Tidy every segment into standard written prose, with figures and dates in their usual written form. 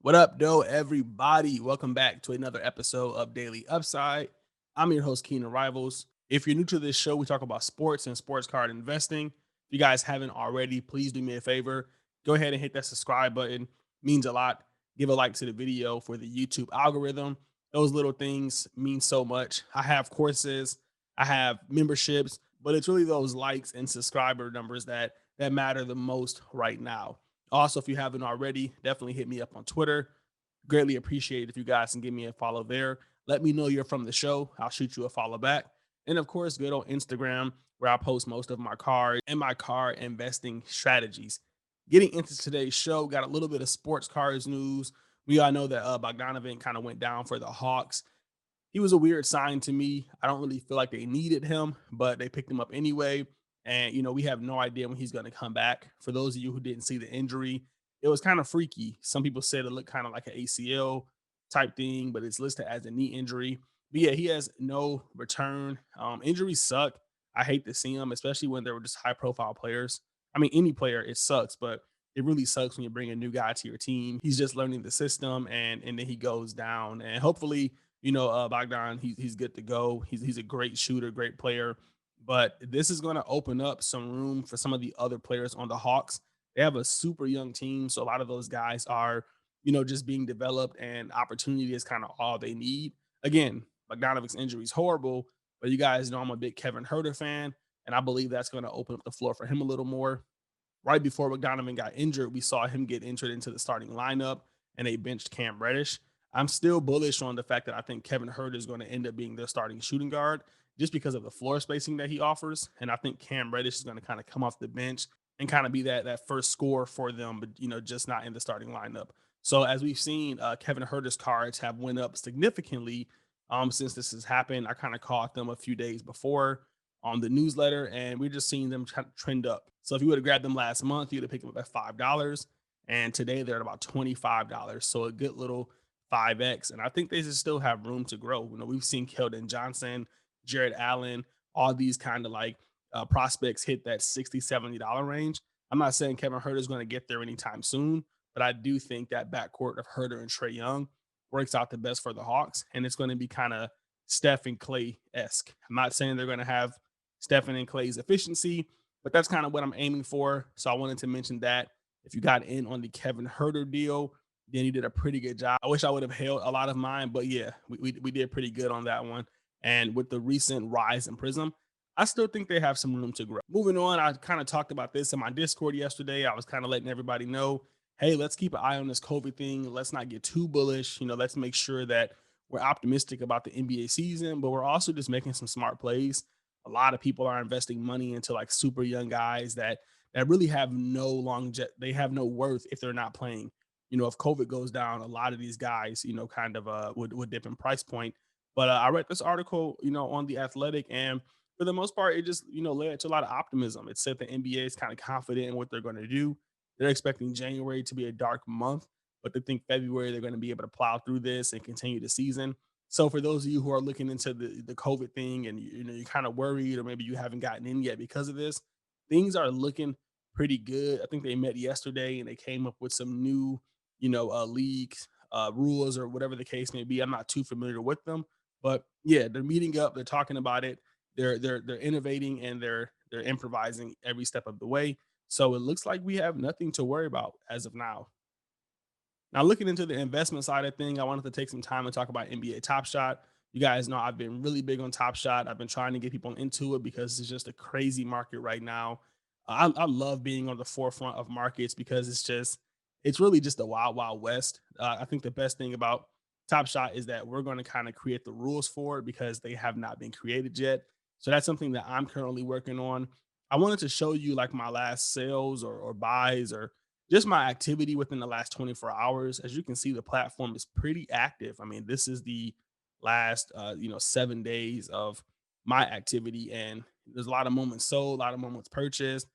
What up, though, everybody? Welcome back to another episode of Daily Upside. I'm your host, Keenan Rivals. If you're new to this show, we talk about sports and sports card investing. If you guys haven't already, please do me a favor. Go ahead and hit that subscribe button. It means a lot. Give a like to the video for the YouTube algorithm. Those little things mean so much. I have courses, I have memberships, but it's really those likes and subscriber numbers that matter the most right now. Also, if you haven't already, definitely hit me up on Twitter. Greatly appreciate it if you guys can give me a follow there. Let me know you're from the show. I'll shoot you a follow back. And of course, good on Instagram, where I post most of my card and my card investing strategies. Getting into today's show, got a little bit of sports cards news. We all know that Bogdanovich kind of went down for the Hawks. He was a weird sign to me. I don't really feel like they needed him, but they picked him up anyway. And, we have no idea when he's going to come back. For those of you who didn't see the injury, it was kind of freaky. Some people said it looked kind of like an ACL type thing, but it's listed as a knee injury. But yeah, he has no return. Injuries suck. I hate to see them, especially when they were just high profile players. I mean, any player, it sucks, but it really sucks when you bring a new guy to your team. He's just learning the system and then he goes down. And hopefully, Bogdan, he's good to go. He's a great shooter, great player. But this is going to open up some room for some of the other players on the Hawks. They have a super young team, so a lot of those guys are, just being developed, and opportunity is kind of all they need. Again, Bogdanovich's injury is horrible, but you guys know I'm a big Kevin Herter fan, and I believe that's going to open up the floor for him a little more. Right before Bogdanovich got injured, we saw him get entered into the starting lineup, and they benched Cam Reddish. I'm still bullish on the fact that I think Kevin Hurt is going to end up being their starting shooting guard just because of the floor spacing that he offers. And I think Cam Reddish is going to kind of come off the bench and kind of be that first scorer for them, but just not in the starting lineup. So as we've seen, Kevin Herter's cards have went up significantly since this has happened. I kind of caught them a few days before on the newsletter, and we're just seeing them kind of trend up. So if you would have grabbed them last month, you'd have picked them up at $5, and today they're at about $25. So a good little 5x, and I think they just still have room to grow. We've seen Keldon Johnson, Jared Allen, all these kind of like prospects hit that $60-$70 range. I'm not saying Kevin Herter is going to get there anytime soon, but I do think that backcourt of Herter and Trey Young works out the best for the Hawks, and it's going to be kind of Steph and Clay esque. I'm not saying they're going to have Stephen and Clay's efficiency, but that's kind of what I'm aiming for. So I wanted to mention that if you got in on the Kevin Herter deal, then you did a pretty good job. I wish I would have held a lot of mine, but yeah, we did pretty good on that one. And with the recent rise in Prism, I still think they have some room to grow. Moving on, I kind of talked about this in my Discord yesterday. I was kind of letting everybody know, hey, let's keep an eye on this COVID thing. Let's not get too bullish. Let's make sure that we're optimistic about the NBA season, but we're also just making some smart plays. A lot of people are investing money into like super young guys that really have no they have no worth if they're not playing. If COVID goes down, a lot of these guys, kind of would dip in price point. But I read this article, on the Athletic, and for the most part, it just led to a lot of optimism. It said the NBA is kind of confident in what they're going to do. They're expecting January to be a dark month, but they think February they're going to be able to plow through this and continue the season. So for those of you who are looking into the COVID thing and you're kind of worried or maybe you haven't gotten in yet because of this, things are looking pretty good. I think they met yesterday and they came up with some new, league rules or whatever the case may be. I'm not too familiar with them, but yeah, they're meeting up. They're talking about it. They're innovating and they're improvising every step of the way. So it looks like we have nothing to worry about as of now. Now, looking into the investment side of thing, I wanted to take some time and talk about NBA Top Shot. You guys know I've been really big on Top Shot. I've been trying to get people into it because it's just a crazy market right now. I love being on the forefront of markets because it's really just the wild, wild west. I think the best thing about Top Shot is that we're going to kind of create the rules for it because they have not been created yet. So that's something that I'm currently working on. I wanted to show you like my last sales or buys or just my activity within the last 24 hours. As you can see, the platform is pretty active. I mean, this is the last 7 days of my activity, and there's a lot of moments sold, a lot of moments purchased.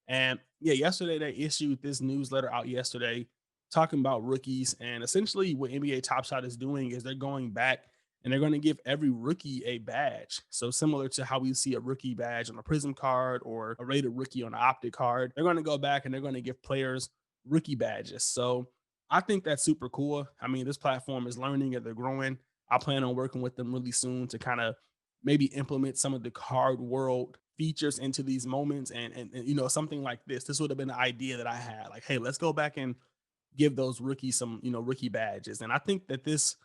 And yeah, yesterday they issued this newsletter out yesterday talking about rookies, and essentially what NBA Top Shot is doing is they're going back and they're going to give every rookie a badge. So similar to how we see a rookie badge on a Prism card or a rated rookie on an Optic card, they're going to go back and they're going to give players rookie badges. So I think that's super cool. I mean, this platform is learning and they're growing. I plan on working with them really soon to kind of maybe implement some of the card world features into these moments and you know something like this. This would have been the idea that I had. Like, hey, let's go back and give those rookies some, you know, rookie badges. And I think that this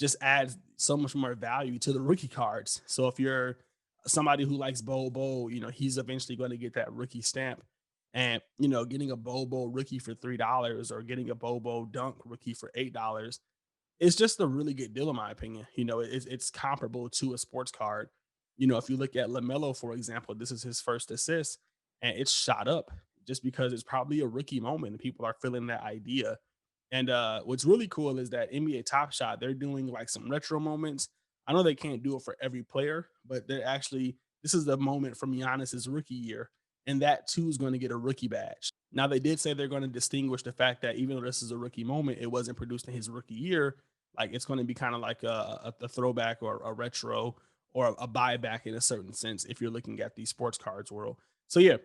just adds so much more value to the rookie cards. So if you're somebody who likes Bobo, you know, he's eventually going to get that rookie stamp. And, you know, getting a Bobo rookie for $3 or getting a Bobo dunk rookie for $8, it's just a really good deal in my opinion. You know, it's comparable to a sports card. You know, if you look at LaMelo, for example, this is his first assist and it's shot up just because it's probably a rookie moment and people are feeling that idea. And what's really cool is that NBA Top Shot, they're doing like some retro moments. I know they can't do it for every player, but they're actually this is the moment from Giannis's rookie year, and that too is going to get a rookie badge. Now they did say they're going to distinguish the fact that even though this is a rookie moment, it wasn't produced in his rookie year. Like it's going to be kind of like a throwback or a retro or a buyback in a certain sense if you're looking at the sports cards world. So yeah,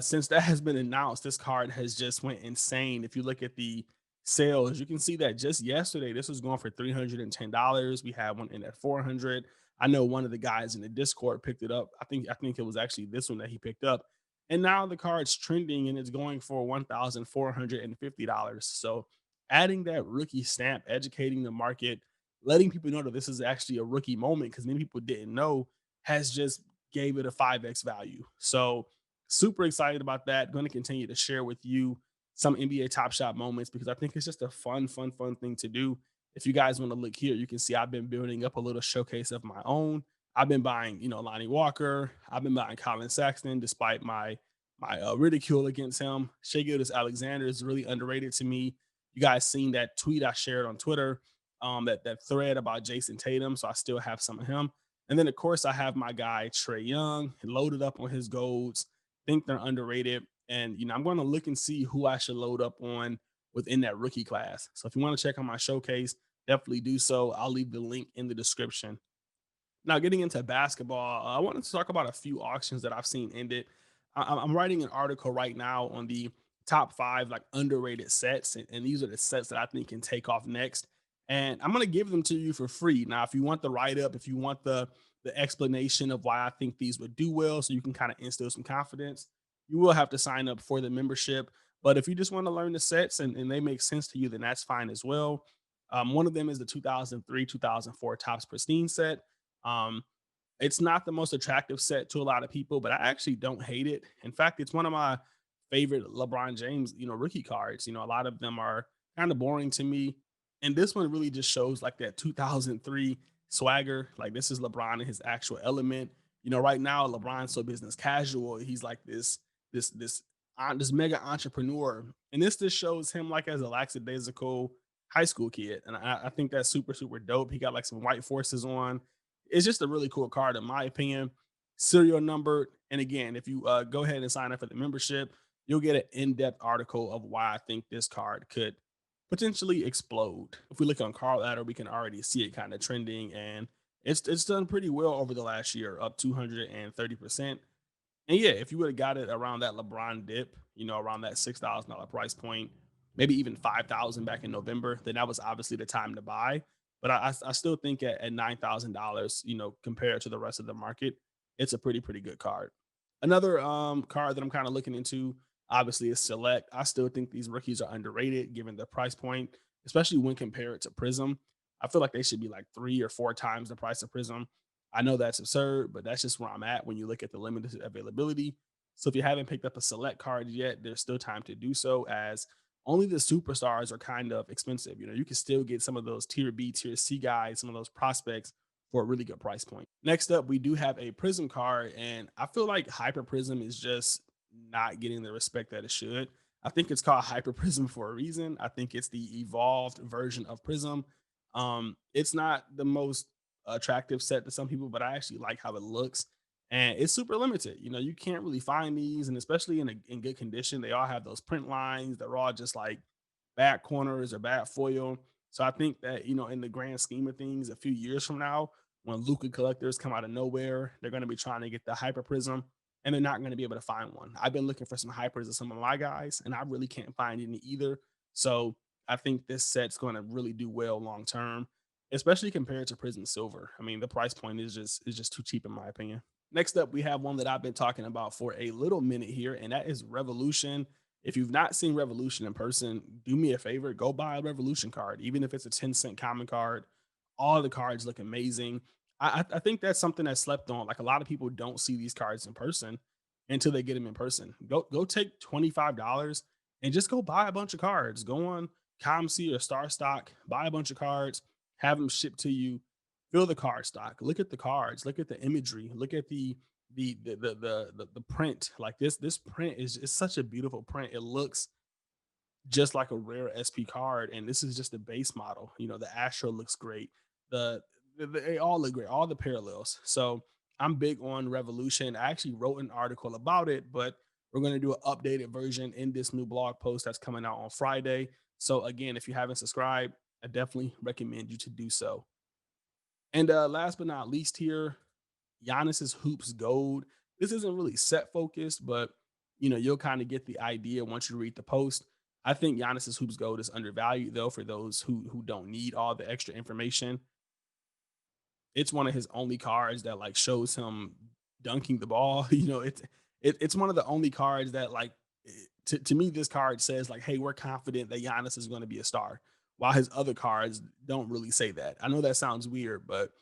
since that has been announced, this card has just went insane. If you look at the sales, you can see that just yesterday this was going for $310. We had one in at 400. I know one of the guys in the Discord picked it up. I think it was actually this one that he picked up. And now the card's trending and it's going for $1,450. So adding that rookie stamp, educating the market, letting people know that this is actually a rookie moment because many people didn't know has just gave it a 5x value. So super excited about that. Going to continue to share with you some NBA Top Shot moments because I think it's just a fun thing to do. If you guys want to look here, you can see I've been building up a little showcase of my own. I've been buying, you know, Lonnie Walker. I've been buying Colin Sexton, despite my ridicule against him. Shea Gildas Alexander is really underrated to me. You guys seen that tweet I shared on Twitter, that thread about Jason Tatum. So I still have some of him. And then of course I have my guy Trey Young loaded up on his golds. Think they're underrated. And you know, I'm going to look and see who I should load up on within that rookie class. So if you want to check out my showcase, definitely do so. I'll leave the link in the description. Now, getting into basketball, I wanted to talk about a few auctions that I've seen ended. I'm writing an article right now on the top five like underrated sets, and these are the sets that I think can take off next. And I'm going to give them to you for free. Now, if you want the write up, if you want the explanation of why I think these would do well, so you can kind of instill some confidence, you will have to sign up for the membership. But if you just want to learn the sets and they make sense to you, then that's fine as well. One of them is the 2003 2004 Topps Pristine set. um, it's not the most attractive set to a lot of people, but I actually don't hate it. In fact, it's one of my favorite LeBron James, you know, rookie cards. You know, a lot of them are kind of boring to me. And this one really just shows like that 2003 swagger. Like this is LeBron in his actual element. You know, right now LeBron's so business casual. He's like this mega entrepreneur, and this just shows him like as a lackadaisical high school kid. And I think that's super dope. He got like some white forces on. It's just a really cool card, in my opinion. Serial numbered. And again, if you go ahead and sign up for the membership, you'll get an in depth article of why I think this card could potentially explode. If we look on Card Ladder, we can already see it kind of trending, and it's done pretty well over the last year, up 230%. And yeah, if you would have got it around that LeBron dip, you know, around that $6,000 price point, maybe even 5,000 back in November, then that was obviously the time to buy. But I still think at $9,000, you know, compared to the rest of the market, it's a pretty good card. Another card that I'm kind of looking into, obviously, is Select. I still think these rookies are underrated given the price point, especially when compared to Prism. I feel like they should be like 3 or 4 times the price of Prism. I know that's absurd, but that's just where I'm at when you look at the limited availability. So if you haven't picked up a select card yet, there's still time to do so, as only the superstars are kind of expensive. You know, you can still get some of those tier B, tier C guys, some of those prospects for a really good price point. Next up, we do have a Prism card, and I feel like Hyper Prism is just not getting the respect that it should. I think it's called Hyper Prism for a reason. I think it's the evolved version of Prism. It's not the most attractive set to some people, but I actually like how it looks. And it's super limited. You know, you can't really find these, and especially in good condition, they all have those print lines. They're all just like bad corners or bad foil. So I think that, you know, in the grand scheme of things, a few years from now, when Luca collectors come out of nowhere, they're going to be trying to get the Hyper Prism, and they're not going to be able to find one. I've been looking for some hypers of some of my guys, and I really can't find any either. So I think this set's going to really do well long term, especially compared to Prism Silver. I mean, the price point is just too cheap in my opinion. Next up, we have one that I've been talking about for a little minute here, and that is Revolution. If you've not seen Revolution in person, do me a favor, go buy a Revolution card, even if it's a 10-cent common card. All the cards look amazing. I think that's something that's slept on. Like a lot of people don't see these cards in person until they get them in person. Go take $25 and just go buy a bunch of cards. Go on ComC or Star Stock, buy a bunch of cards, have them shipped to you. Fill the card stock. Look at the cards. Look at the imagery. Look at the print. Like this print is such a beautiful print. It looks just like a rare SP card, and this is just a base model. You know, the Astro looks great. They all look great, all the parallels. So I'm big on Revolution. I actually wrote an article about it, but we're going to do an updated version in this new blog post that's coming out on Friday. So again, if you haven't subscribed, I definitely recommend you to do so. And last but not least here, Giannis's Hoops Gold. This isn't really set focused, but you'll kind of get the idea once you read the post. I think Giannis's Hoops Gold is undervalued though for those who don't need all the extra information. It's one of his only cards that like shows him dunking the ball. It's one of the only cards that like to me this card says like, hey, we're confident that Giannis is going to be a star, while his other cards don't really say that. I know that sounds weird, but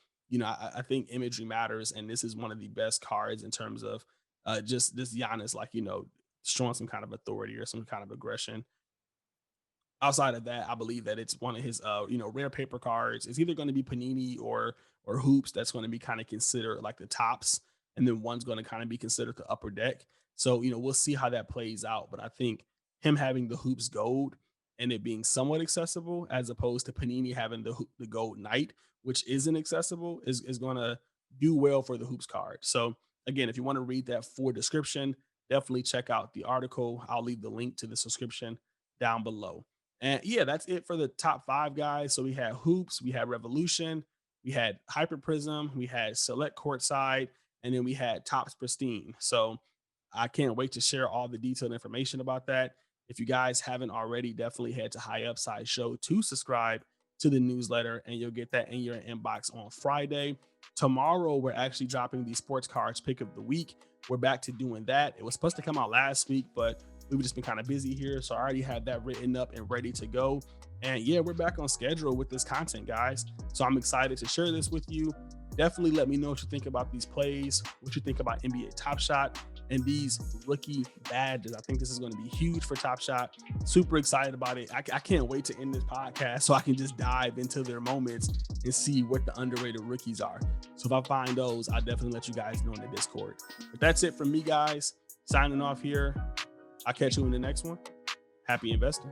I think imagery matters, and this is one of the best cards in terms of just this Giannis, like showing some kind of authority or some kind of aggression. Outside of that, I believe that it's one of his rare paper cards. It's either going to be Panini or Hoops that's going to be kind of considered like the tops, and then one's going to kind of be considered the upper deck. So we'll see how that plays out. But I think him having the Hoops Gold and it being somewhat accessible, as opposed to Panini having the Gold Knight, which isn't accessible, is going to do well for the Hoops card. So again, if you want to read that full description, definitely check out the article. I'll leave the link to the subscription down below. And yeah, that's it for the top five guys. So we had Hoops, we had Revolution, we had Hyper Prism, we had Select Courtside, and then we had Tops Pristine. So I can't wait to share all the detailed information about that. If you guys haven't already, definitely head to High Upside Show to subscribe to the newsletter, and you'll get that in your inbox on Friday. Tomorrow, we're actually dropping the sports cards pick of the week. We're back to doing that. It was supposed to come out last week, but we've just been kind of busy here. So I already had that written up and ready to go. And yeah, we're back on schedule with this content, guys. So I'm excited to share this with you. Definitely let me know what you think about these plays, what you think about NBA Top Shot and these rookie badges. I think this is going to be huge for Top Shot. Super excited about it. I can't wait to end this podcast so I can just dive into their moments and see what the underrated rookies are. So if I find those, I'll definitely let you guys know in the Discord. But that's it from me, guys. Signing off here. I'll catch you in the next one. Happy investing.